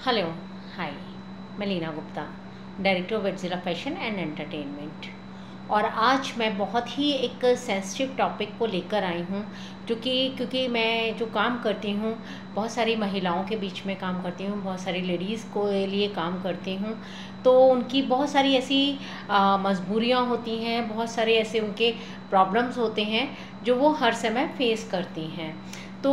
Hello, hi. मैं Leena Gupta, director of वेटजिला fashion and entertainment. और आज मैं बहुत ही एक सेंसिटिव टॉपिक को लेकर आई हूँ, क्योंकि मैं जो काम करती हूँ बहुत सारी महिलाओं के बीच में काम करती हूँ, बहुत सारी लेडीज़ को लिए काम करती हूँ। तो उनकी बहुत सारी ऐसी मजबूरियाँ होती हैं, बहुत सारे ऐसे उनके प्रॉब्लम्स होते हैं जो वो हर समय फेस करती हैं। तो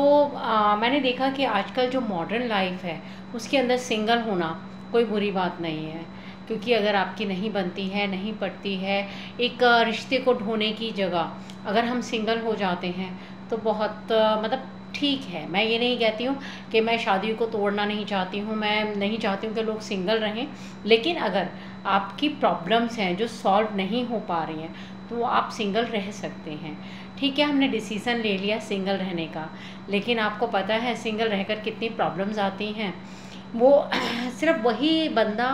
मैंने देखा कि आजकल जो मॉडर्न लाइफ है उसके अंदर सिंगल होना कोई बुरी बात नहीं है, क्योंकि अगर आपकी नहीं बनती है, नहीं पड़ती है, एक रिश्ते को ढोने की जगह अगर हम सिंगल हो जाते हैं तो बहुत मतलब ठीक है। मैं ये नहीं कहती हूँ कि मैं शादी को तोड़ना नहीं चाहती हूँ, मैं नहीं चाहती हूँ कि लोग सिंगल रहें, लेकिन अगर आपकी प्रॉब्लम्स हैं जो सॉल्व नहीं हो पा रही हैं तो आप सिंगल रह सकते हैं। ठीक है, हमने डिसीज़न ले लिया सिंगल रहने का, लेकिन आपको पता है सिंगल रहकर कितनी प्रॉब्लम्स आती हैं। वो सिर्फ वही बंदा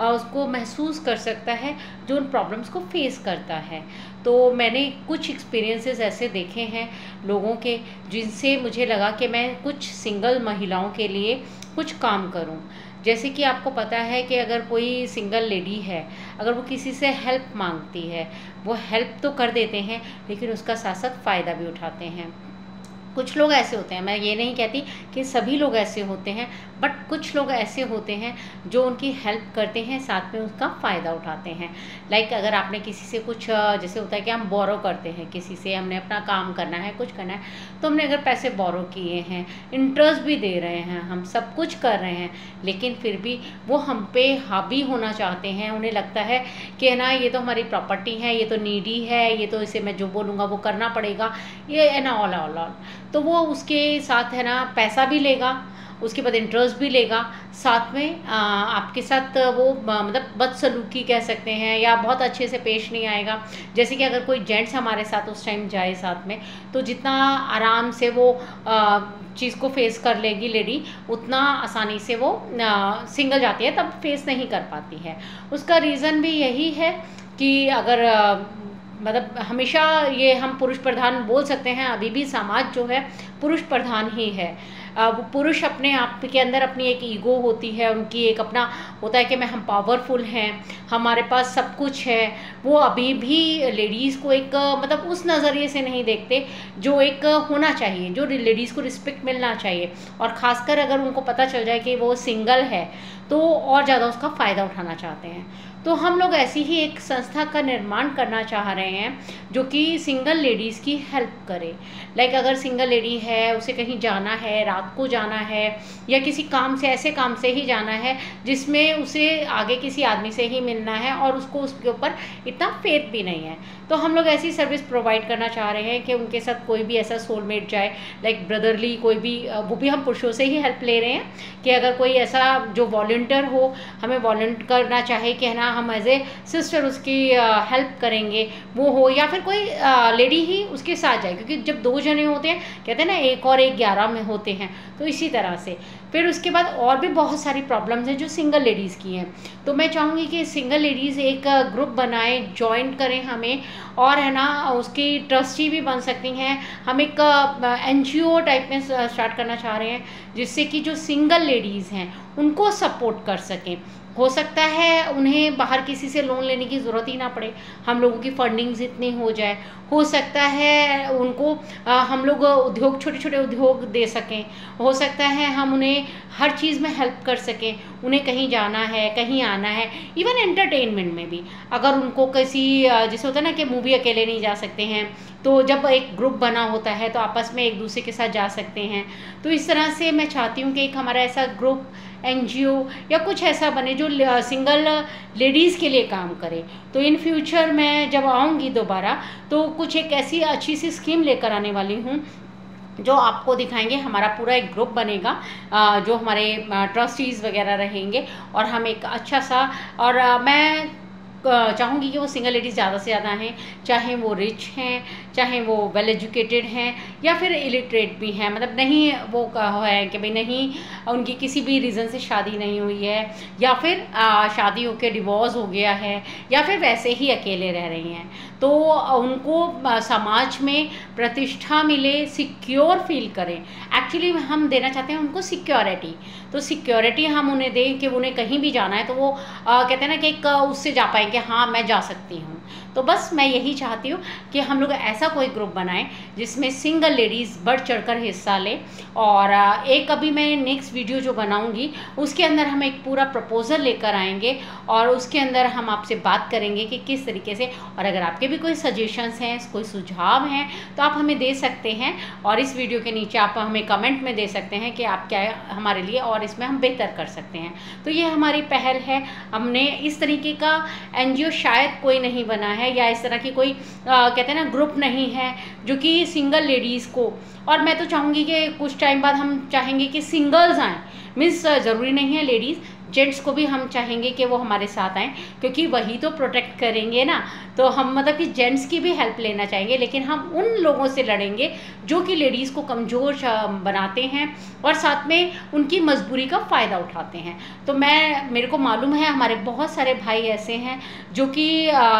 उसको महसूस कर सकता है जो उन प्रॉब्लम्स को फेस करता है। तो मैंने कुछ एक्सपीरियंसेस ऐसे देखे हैं लोगों के, जिनसे मुझे लगा कि मैं कुछ सिंगल महिलाओं के लिए कुछ काम करूं। जैसे कि आपको पता है कि अगर कोई सिंगल लेडी है, अगर वो किसी से हेल्प मांगती है, वो हेल्प तो कर देते हैं लेकिन उसका साथ साथ फ़ायदा भी उठाते हैं। कुछ लोग ऐसे होते हैं, मैं ये नहीं कहती कि सभी लोग ऐसे होते हैं, बट कुछ लोग ऐसे होते हैं जो उनकी हेल्प करते हैं, साथ में उसका फ़ायदा उठाते हैं। लाइक अगर आपने किसी से कुछ जैसे होता है कि हम बोरो करते हैं किसी से, हमने अपना काम करना है, कुछ करना है, तो हमने अगर पैसे बोरो किए हैं, इंटरेस्ट भी दे रहे हैं, हम सब कुछ कर रहे हैं, लेकिन फिर भी वो हम पे हावी होना चाहते हैं। उन्हें लगता है कि ना ये तो हमारी प्रॉपर्टी है, ये तो नीडी है, ये तो इसे मैं जो बोलूँगा वो करना पड़ेगा, ये है ना ऑल ऑल ऑल। तो वो उसके साथ है ना पैसा भी लेगा, उसके बाद इंटरेस्ट भी लेगा, साथ में आपके साथ वो मतलब बदसलूकी कह सकते हैं, या बहुत अच्छे से पेश नहीं आएगा। जैसे कि अगर कोई जेंट्स हमारे साथ उस टाइम जाए साथ में, तो जितना आराम से वो चीज़ को फेस कर लेगी लेडी, उतना आसानी से वो सिंगल जाती है तब फेस नहीं कर पाती है। उसका रीज़न भी यही है कि अगर मतलब हमेशा ये हम पुरुष प्रधान बोल सकते हैं, अभी भी समाज जो है पुरुष प्रधान ही है। वो पुरुष अपने आप के अंदर अपनी एक ईगो होती है, उनकी एक अपना होता है कि मैं हम पावरफुल हैं, हमारे पास सब कुछ है। वो अभी भी लेडीज़ को एक मतलब उस नज़रिए से नहीं देखते जो एक होना चाहिए, जो लेडीज़ को रिस्पेक्ट मिलना चाहिए। और ख़ासकर अगर उनको पता चल जाए कि वो सिंगल है तो और ज़्यादा उसका फ़ायदा उठाना चाहते हैं। तो हम लोग ऐसी ही एक संस्था का निर्माण करना चाह रहे हैं जो कि सिंगल लेडीज़ की हेल्प करे। लाइक अगर सिंगल लेडी है, उसे कहीं जाना है, रात को जाना है, या किसी काम से, ऐसे काम से ही जाना है जिसमें उसे आगे किसी आदमी से ही मिलना है और उसको उसके ऊपर इतना फेथ भी नहीं है, तो हम लोग ऐसी सर्विस प्रोवाइड करना चाह रहे हैं कि उनके साथ कोई भी ऐसा सोलमेट जाए, लाइक ब्रदरली कोई भी, वो भी हम पुरुषों से ही हेल्प ले रहे हैं कि अगर कोई ऐसा जो वॉलंटियर हो, हमें वॉलंटियर करना चाहे कि है ना हम एज ए सिस्टर उसकी हेल्प करेंगे, वो हो, या फिर कोई लेडी ही उसके साथ जाए, क्योंकि जब दो जने होते हैं, कहते हैं ना 1 और 1 11 में होते हैं, तो इसी तरह से। फिर उसके बाद और भी बहुत सारी प्रॉब्लम्स हैं जो सिंगल लेडीज़ की हैं। तो मैं चाहूँगी कि सिंगल लेडीज़ एक ग्रुप बनाएं, ज्वाइन करें हमें, और है ना उसकी ट्रस्टी भी बन सकती हैं। हम एक NGO टाइप में स्टार्ट करना चाह रहे हैं जिससे कि जो सिंगल लेडीज़ हैं उनको सपोर्ट कर सकें। हो सकता है उन्हें बाहर किसी से लोन लेने की ज़रूरत ही ना पड़े, हम लोगों की फंडिंग्स इतनी हो जाए। हो सकता है उनको हम लोग उद्योग, छोटे छोटे उद्योग दे सकें। हो सकता है हम उन्हें हर चीज़ में हेल्प कर सकें, उन्हें कहीं जाना है, कहीं आना है, इवन एंटरटेनमेंट में भी। अगर उनको किसी जैसे होता है ना कि मूवी अकेले नहीं जा सकते हैं, तो जब एक ग्रुप बना होता है तो आपस में एक दूसरे के साथ जा सकते हैं। तो इस तरह से मैं चाहती हूँ कि एक हमारा ऐसा ग्रुप, NGO या कुछ ऐसा बने जो सिंगल लेडीज़ के लिए काम करे। तो इन फ्यूचर मैं जब आऊँगी दोबारा तो कुछ एक ऐसी अच्छी सी स्कीम लेकर आने वाली हूँ जो आपको दिखाएंगे। हमारा पूरा एक ग्रुप बनेगा जो हमारे ट्रस्टीज़ वगैरह रहेंगे, और हम एक अच्छा सा, और मैं चाहूँगी कि वो सिंगल लेडीज़ ज़्यादा से ज़्यादा हैं, चाहे वो रिच हैं चाहे वो वेल एजुकेटेड हैं या फिर इलिटरेट भी हैं, मतलब नहीं वो है कि भाई नहीं उनकी किसी भी रीज़न से शादी नहीं हुई है, या फिर शादी होकर डिवोर्स हो गया है, या फिर वैसे ही अकेले रह रही हैं, तो उनको समाज में प्रतिष्ठा मिले, सिक्योर फील करें। एक्चुअली हम देना चाहते हैं उनको सिक्योरिटी, तो सिक्योरिटी हम उन्हें दें कि उन्हें कहीं भी जाना है तो वो कहते हैं ना कि एक उससे जा पाएँ कि हाँ मैं जा सकती हूँ। तो बस मैं यही चाहती हूँ कि हम लोग ऐसा कोई ग्रुप बनाएं जिसमें सिंगल लेडीज़ बढ़ चढ़कर हिस्सा लें। और एक अभी मैं नेक्स्ट वीडियो जो बनाऊंगी उसके अंदर हम एक पूरा प्रपोज़ल लेकर आएंगे और उसके अंदर हम आपसे बात करेंगे कि किस तरीके से, और अगर आपके भी कोई सजेशंस हैं, कोई सुझाव हैं तो आप हमें दे सकते हैं, और इस वीडियो के नीचे आप हमें कमेंट में दे सकते हैं कि आप क्या हमारे लिए और इसमें हम बेहतर कर सकते हैं। तो ये हमारी पहल है। हमने इस तरीके का NGO शायद कोई नहीं बना है, या इस तरह की कोई कहते हैं ना ग्रुप नहीं है जो कि सिंगल लेडीज़ को, और मैं तो चाहूँगी कि कुछ टाइम बाद हम चाहेंगे कि सिंगल्स आएँ, मीन्स ज़रूरी नहीं है लेडीज़, जेंट्स को भी हम चाहेंगे कि वो हमारे साथ आएँ, क्योंकि वही तो प्रोटेक्ट करेंगे ना। तो हम मतलब कि जेंट्स की भी हेल्प लेना चाहेंगे, लेकिन हम उन लोगों से लड़ेंगे जो कि लेडीज़ को कमज़ोर बनाते हैं और साथ में उनकी मजबूरी का फ़ायदा उठाते हैं। तो मेरे को मालूम है हमारे बहुत सारे भाई ऐसे हैं जो कि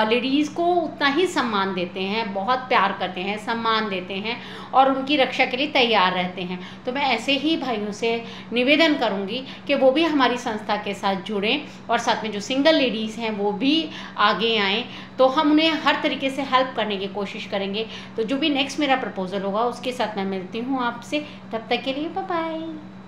लेडीज़ को उतना ही सम्मान देते हैं, बहुत प्यार करते हैं, सम्मान देते हैं और उनकी रक्षा के लिए तैयार रहते हैं। तो मैं ऐसे ही भाइयों से निवेदन करूँगी कि वो भी हमारी संस्था के साथ जुड़ें, और साथ में जो सिंगल लेडीज़ हैं वो भी आगे आएँ, तो हम उन्हें हर तरीके से हेल्प करने की कोशिश करेंगे। तो जो भी नेक्स्ट मेरा प्रपोज़ल होगा उसके साथ मैं मिलती हूँ आपसे, तब तक के लिए बाय बाय।